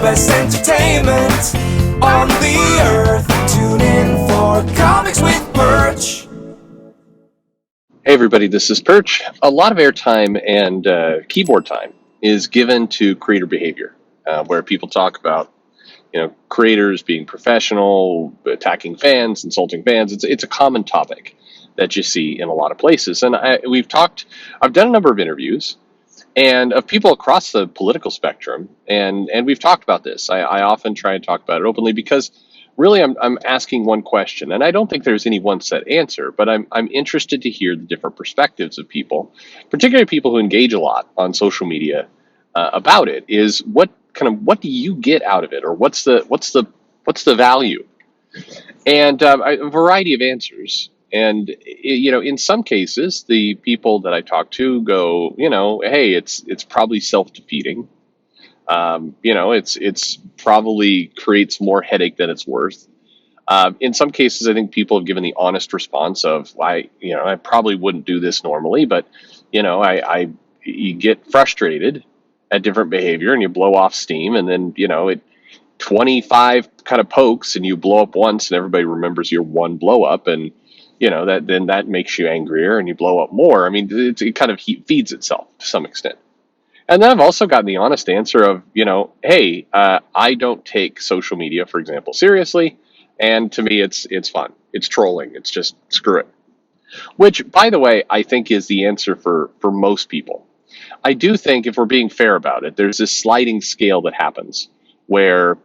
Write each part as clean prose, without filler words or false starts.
best entertainment on the earth. Tune in for Comics with Perch. Hey everybody, this is Perch. A lot of airtime and keyboard time is given to creator behavior, where people talk about, creators being professional, attacking fans, insulting fans. It's a common topic that you see in a lot of places. And I've done a number of interviews and of people across the political spectrum, and we've talked about this. I often try and talk about it openly because really I'm asking one question, and I don't think there's any one set answer, but I'm interested to hear the different perspectives of people, particularly people who engage a lot on social media about it. Is what do you get out of it, or what's the value? And a variety of answers. And in some cases, the people that I talk to go, hey, it's probably self-defeating. It's probably creates more headache than it's worth. In some cases, I think people have given the honest response of, I probably wouldn't do this normally, but you get frustrated at different behavior and you blow off steam, and then 25 kind of pokes and you blow up once, and everybody remembers your one blow up, and that makes you angrier and you blow up more. I mean, it kind of feeds itself to some extent. And then I've also gotten the honest answer of, hey, I don't take social media, for example, seriously. And to me, it's fun. It's trolling. It's just screw it. Which, by the way, I think is the answer for most people. I do think, if we're being fair about it, there's this sliding scale that happens where,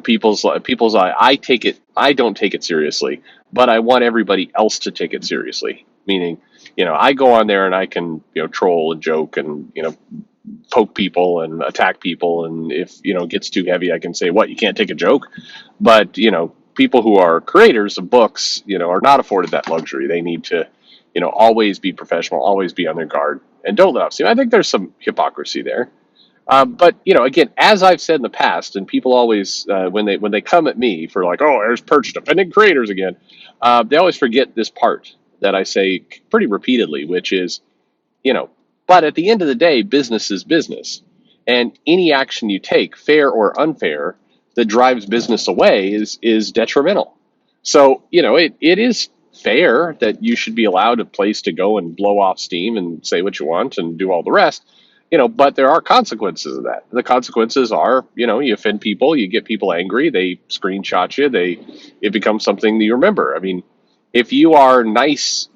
people's I don't take it seriously, but I want everybody else to take it seriously. Meaning, I go on there and I can, troll and joke and, poke people and attack people, and if it gets too heavy, I can say, what, you can't take a joke? But people who are creators of books are not afforded that luxury. They need to always be professional, always be on their guard, and don't let off steam. I think there's some hypocrisy there, but again, as I've said in the past, and people always when they come at me for like, oh, there's Perch defending creators again, they always forget this part that I say pretty repeatedly, which is but at the end of the day, business is business. And any action you take, fair or unfair, that drives business away is detrimental. So, it is fair that you should be allowed a place to go and blow off steam and say what you want and do all the rest, but there are consequences of that. The consequences are, you offend people, you get people angry, they screenshot you, it becomes something that you remember. I mean, if you are nice,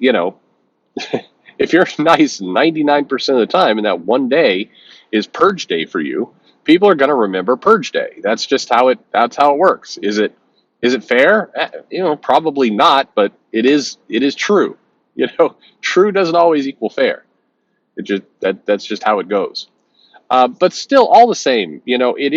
if you're nice 99% of the time, and that one day is Purge Day for you, people are going to remember Purge Day. That's just that's how it works. Is it fair? Probably not, but it is true. True doesn't always equal fair. That's just how it goes. But still, all the same, it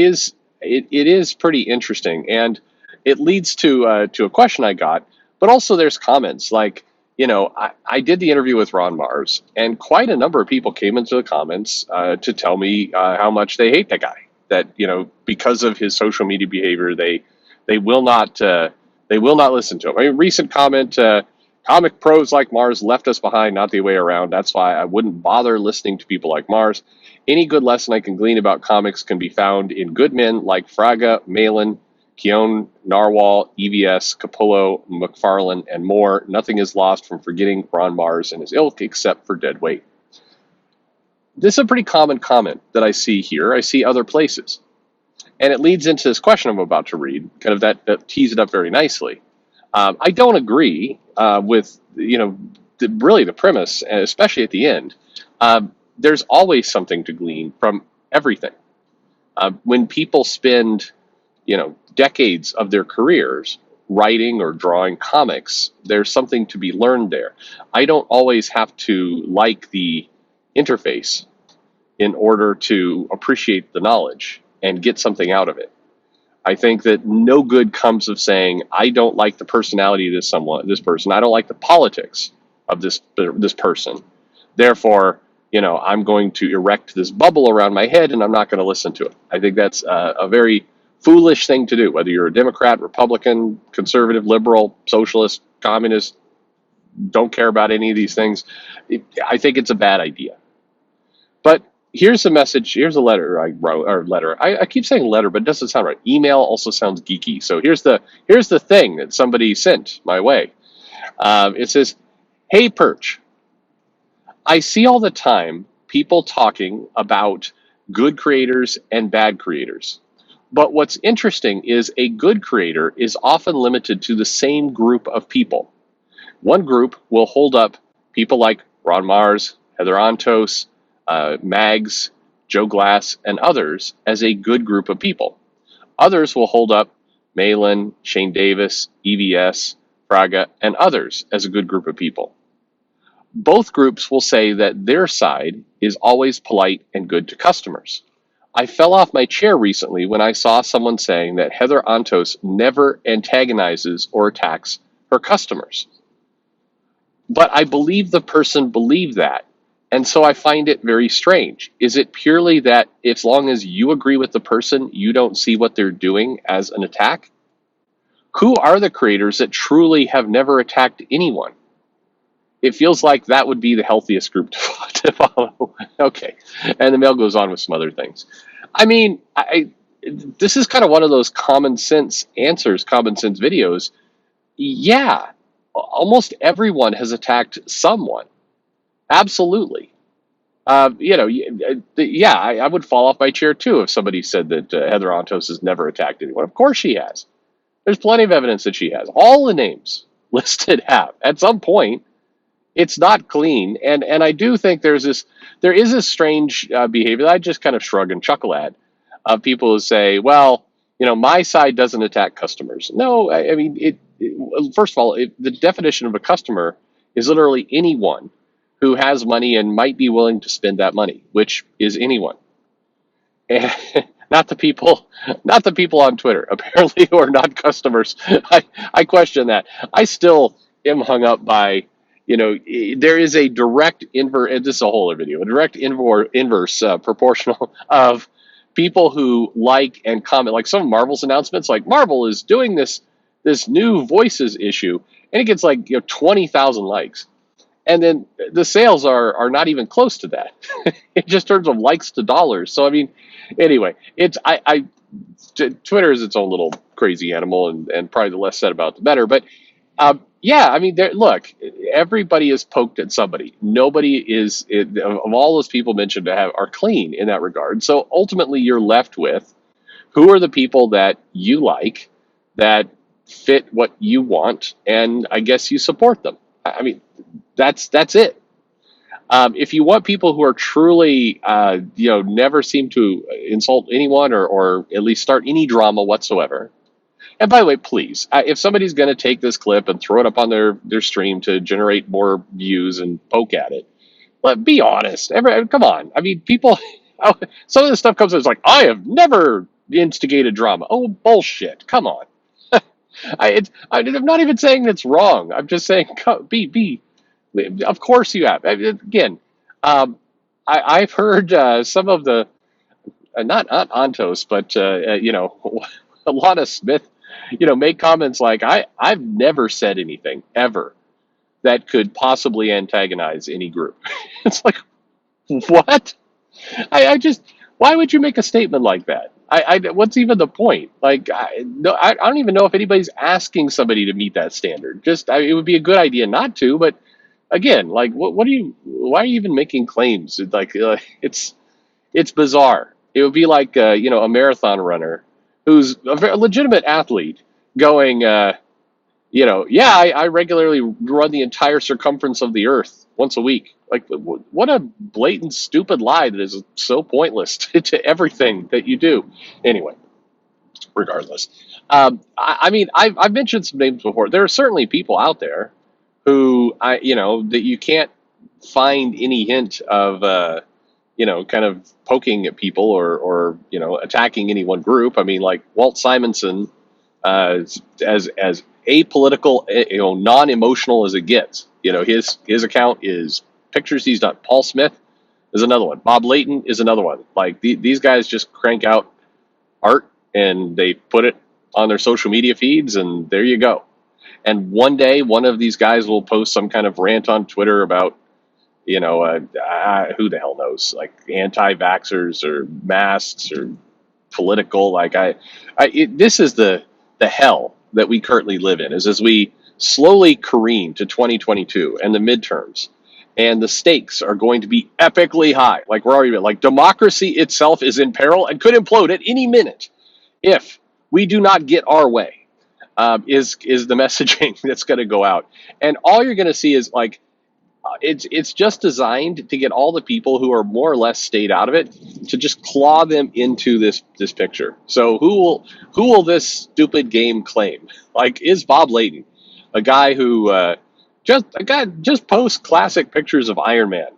is pretty interesting, and it leads to a question I got. But also, there's comments like, I did the interview with Ron Mars, and quite a number of people came into the comments to tell me how much they hate that guy. That because of his social media behavior, they will not listen to him. I mean, recent comment: comic pros like Mars left us behind, not the way around. That's why I wouldn't bother listening to people like Mars. Any good lesson I can glean about comics can be found in good men like Fraga, Malin, Keown, Narwhal, EVS, Capullo, McFarlane, and more. Nothing is lost from forgetting Ron Mars and his ilk except for dead weight. This is a pretty common comment that I see here. I see other places. And it leads into this question I'm about to read, kind of that tees it up very nicely. I don't agree with, really the premise, especially at the end. There's always something to glean from everything. When people spend decades of their careers writing or drawing comics, there's something to be learned there. I don't always have to like the interface in order to appreciate the knowledge and get something out of it. I think that no good comes of saying, I don't like the personality of this person. I don't like the politics of this person. Therefore, I'm going to erect this bubble around my head and I'm not going to listen to it. I think that's a very foolish thing to do, whether you're a Democrat, Republican, conservative, liberal, socialist, communist, don't care about any of these things. I think it's a bad idea. But Here's a message. Here's a letter I wrote, or letter. I keep saying letter, but it doesn't sound right. Email also sounds geeky. So here's the thing that somebody sent my way. It says, "Hey Perch, I see all the time people talking about good creators and bad creators. But what's interesting is a good creator is often limited to the same group of people. One group will hold up people like Ron Mars, Heather Antos, Mags, Joe Glass, and others as a good group of people. Others will hold up Malin, Shane Davis, EVS, Fraga, and others as a good group of people. Both groups will say that their side is always polite and good to customers. I fell off my chair recently when I saw someone saying that Heather Antos never antagonizes or attacks her customers. But I believe the person believed that. And so I find it very strange. Is it purely that as long as you agree with the person, you don't see what they're doing as an attack? Who are the creators that truly have never attacked anyone? It feels like that would be the healthiest group to follow. Okay. And the mail goes on with some other things. I mean, this is kind of one of those common sense answers, common sense videos. Yeah, almost everyone has attacked someone. Absolutely. Yeah, I would fall off my chair too if somebody said that Heather Antos has never attacked anyone. Of course she has. There's plenty of evidence that she has. All the names listed have at some point. It's not clean, and I do think there is this strange behavior that I just kind of shrug and chuckle at, of people who say, well, my side doesn't attack customers. No, I mean first of all, the definition of a customer is literally anyone who has money and might be willing to spend that money, which is anyone. And not the people on Twitter, apparently, who are not customers. I question that. I still am hung up by, there is a direct inverse, and this is a whole other video, a direct inverse proportional of people who like and comment, like some of Marvel's announcements, like Marvel is doing this new voices issue, and it gets like 20,000 likes. And then the sales are not even close to that. It just turns from likes to dollars. So I mean, anyway, Twitter is its own little crazy animal, and probably the less said about the better. But yeah, I mean, look, everybody is poked at somebody. Nobody is of all those people mentioned are clean in that regard. So ultimately, you're left with who are the people that you like, that fit what you want, and I guess you support them. I mean, that's it. If you want people who are truly, never seem to insult anyone or at least start any drama whatsoever. And by the way, please, if somebody's going to take this clip and throw it up on their stream to generate more views and poke at it, be honest. Come on. I mean, people, some of this stuff comes as like, I have never instigated drama. Oh, bullshit. Come on. I'm not even saying that's wrong. I'm just saying, be. Of course you have. Again, I've heard some of the not Antos, but a lot of Smith, make comments like I've never said anything ever that could possibly antagonize any group. It's like, what? I just, why would you make a statement like that? What's even the point? Like, no, I don't even know if anybody's asking somebody to meet that standard. It would be a good idea not to, but again, like, why are you even making claims? It's bizarre. It would be like, a marathon runner who's a legitimate athlete going, yeah, I regularly run the entire circumference of the earth once a week. Like, what a blatant, stupid lie that is so pointless to everything that you do. Anyway, regardless. I mean, I've mentioned some names before. There are certainly people out there who, that you can't find any hint of, kind of poking at people or attacking any one group. I mean, like Walt Simonson, as apolitical, non-emotional as it gets. His account is pictures he's done. Paul Smith is another one. Bob Layton is another one. Like these guys just crank out art and they put it on their social media feeds, and there you go. And one day, one of these guys will post some kind of rant on Twitter about, who the hell knows? Like anti-vaxxers or masks or political. Like this is the hell that we currently live in. Is as we slowly careen to 2022 and the midterms, and the stakes are going to be epically high. Like we're already like democracy itself is in peril and could implode at any minute if we do not get our way. Is the messaging that's going to go out, and all you're going to see is like it's just designed to get all the people who are more or less stayed out of it to just claw them into this picture. So who will this stupid game claim? Like, is Bob Layton a guy who just posts classic pictures of Iron Man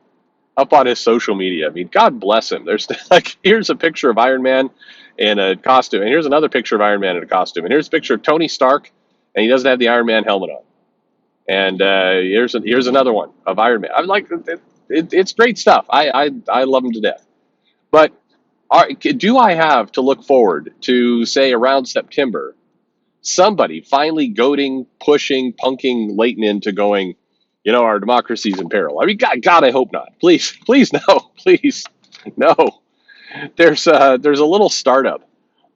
up on his social media? I mean, God bless him. There's like, here's a picture of Iron Man in a costume, and here's another picture of Iron Man in a costume, and here's a picture of Tony Stark, and he doesn't have the Iron Man helmet on. And here's another one of Iron Man. I'm like, it's great stuff. I love him to death. But do I have to look forward to, say, around September, somebody finally goading, pushing, punking Leighton into going, our democracy's in peril? I mean, God, I hope not. Please, no, please, no. There's a little startup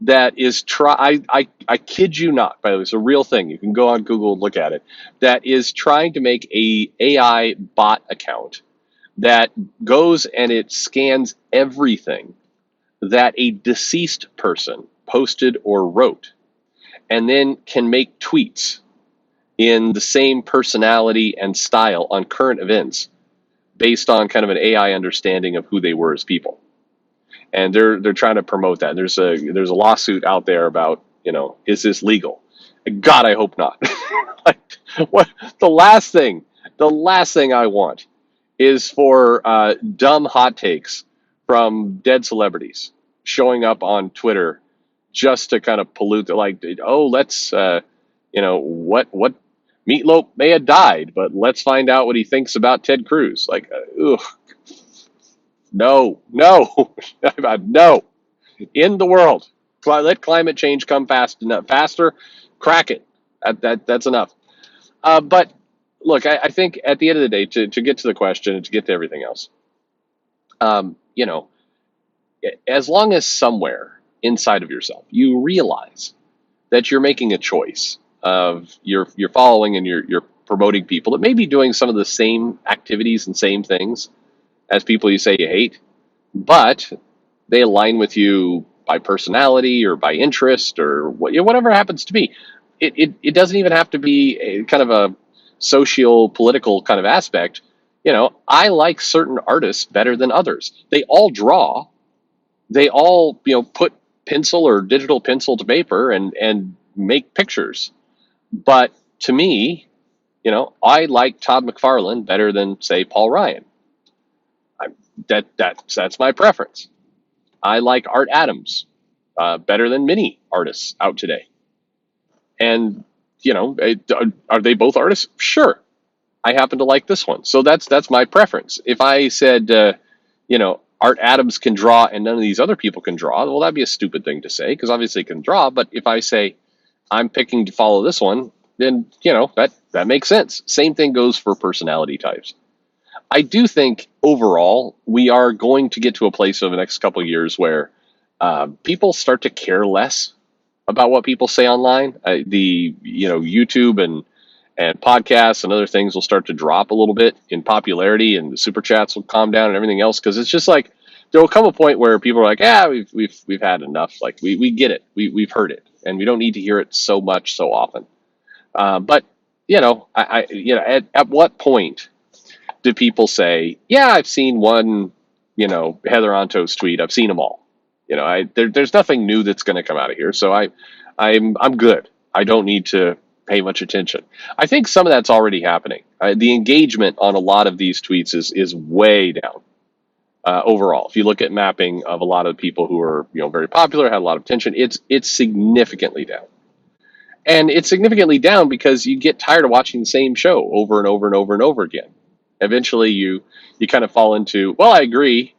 that is I kid you not, by the way, it's a real thing. You can go on Google and look at it. That is trying to make a AI bot account that goes and it scans everything that a deceased person posted or wrote, and then can make tweets in the same personality and style on current events based on kind of an AI understanding of who they were as people. And they're trying to promote that. There's a lawsuit out there about, is this legal? God, I hope not. Like, what the last thing I want is for dumb hot takes from dead celebrities showing up on Twitter just to kind of pollute the, like, oh, let's what Meatloaf may have died, but let's find out what he thinks about Ted Cruz. Like, ugh. No, no, no. In the world, let climate change come faster. Crack it. That's enough. But look, I think at the end of the day, to get to the question and to get to everything else, you know, as long as somewhere inside of yourself you realize that you're making a choice of you're following and you're promoting people that may be doing some of the same activities and same things as people you say you hate, but they align with you by personality or by interest or whatever it happens to be. It doesn't even have to be a kind of a socio-political kind of aspect. I like certain artists better than others. They all draw. They all, put pencil or digital pencil to paper and make pictures. But to me, I like Todd McFarlane better than, say, Paul Ryan. That's my preference. I like Art Adams better than many artists out today. And are they both artists? Sure. I happen to like this one, so that's my preference. If I said, Art Adams can draw and none of these other people can draw, well, that'd be a stupid thing to say because obviously he can draw. But if I say I'm picking to follow this one, then that makes sense. Same thing goes for personality types. I do think overall we are going to get to a place over the next couple of years where people start to care less about what people say online. YouTube and podcasts and other things will start to drop a little bit in popularity, and the super chats will calm down and everything else, because it's just like there will come a point where people are like, we've had enough. Like we get it, we've heard it, and we don't need to hear it so much so often. But at what point do people say, yeah, I've seen one, Heather Antos tweet, I've seen them all. There's nothing new that's going to come out of here, so I'm good. I don't need to pay much attention. I think some of that's already happening. The engagement on a lot of these tweets is way down overall. If you look at mapping of a lot of people who are very popular, had a lot of attention, it's significantly down. And it's significantly down because you get tired of watching the same show over and over and over and over again. Eventually, you kind of fall into, well, I agree,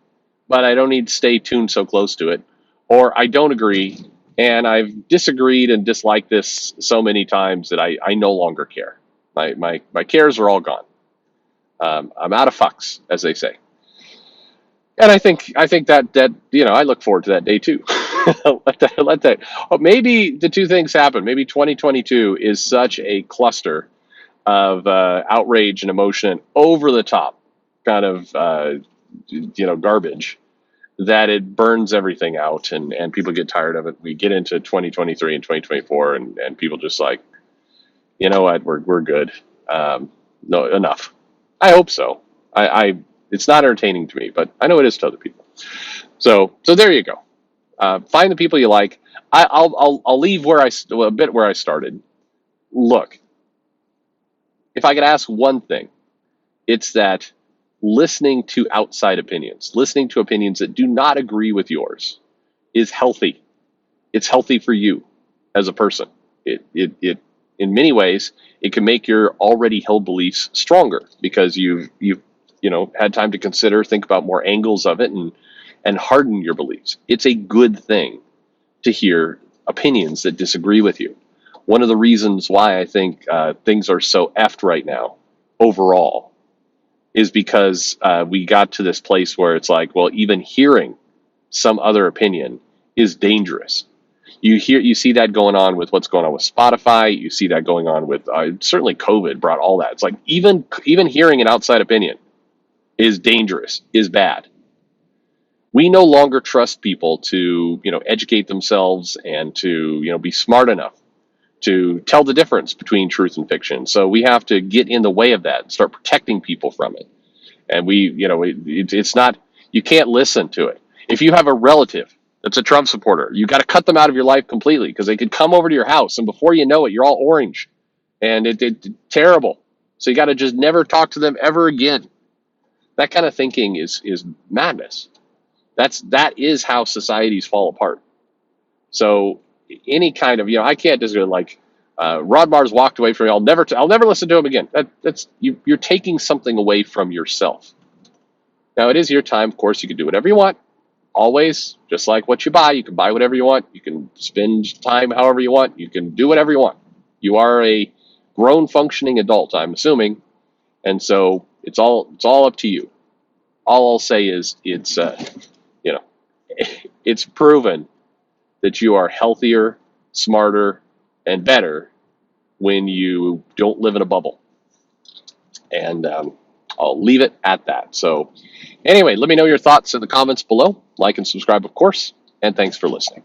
but I don't need to stay tuned so close to it, or I don't agree, and I've disagreed and disliked this so many times that I no longer care. My cares are all gone. I'm out of fucks, as they say. And I think that I look forward to that day too. let that. Oh, maybe the two things happen. Maybe 2022 is such a cluster of outrage and emotion, over the top kind of garbage, that it burns everything out, and people get tired of it. We get into 2023 and 2024, and people just like, you know what, we're good. No, enough. I hope so. I It's not entertaining to me, but I know it is to other people. So there you go. Find the people you like. I'll leave a bit where I started. Look, if I could ask one thing, it's that listening to outside opinions, listening to opinions that do not agree with yours, is healthy. It's healthy for you as a person. It in many ways, it can make your already held beliefs stronger, because you've had time to consider, think about more angles of it, and harden your beliefs. It's a good thing to hear opinions that disagree with you. One of the reasons why I think things are so effed right now overall is because we got to this place where it's like, well, even hearing some other opinion is dangerous. You see that going on with what's going on with Spotify. You see that going on with certainly COVID brought all that. It's like even hearing an outside opinion is dangerous, is bad. We no longer trust people to educate themselves and to be smart enough to tell the difference between truth and fiction. So we have to get in the way of that and start protecting people from it. And it's not, you can't listen to it. If you have a relative that's a Trump supporter, you got to cut them out of your life completely, because they could come over to your house and before you know it, you're all orange, and it's terrible. So you got to just never talk to them ever again. That kind of thinking is madness. That is how societies fall apart. So any kind of, I can't just go like, Rod Mars walked away from me. I'll never listen to him again. That's you're taking something away from yourself. Now it is your time. Of course, you can do whatever you want. Always, just like what you buy, you can buy whatever you want. You can spend time however you want. You can do whatever you want. You are a grown, functioning adult, I'm assuming, and so it's all up to you. All I'll say is it's it's proven that you are healthier, smarter, and better when you don't live in a bubble. And I'll leave it at that. So anyway, let me know your thoughts in the comments below. Like and subscribe, of course. And thanks for listening.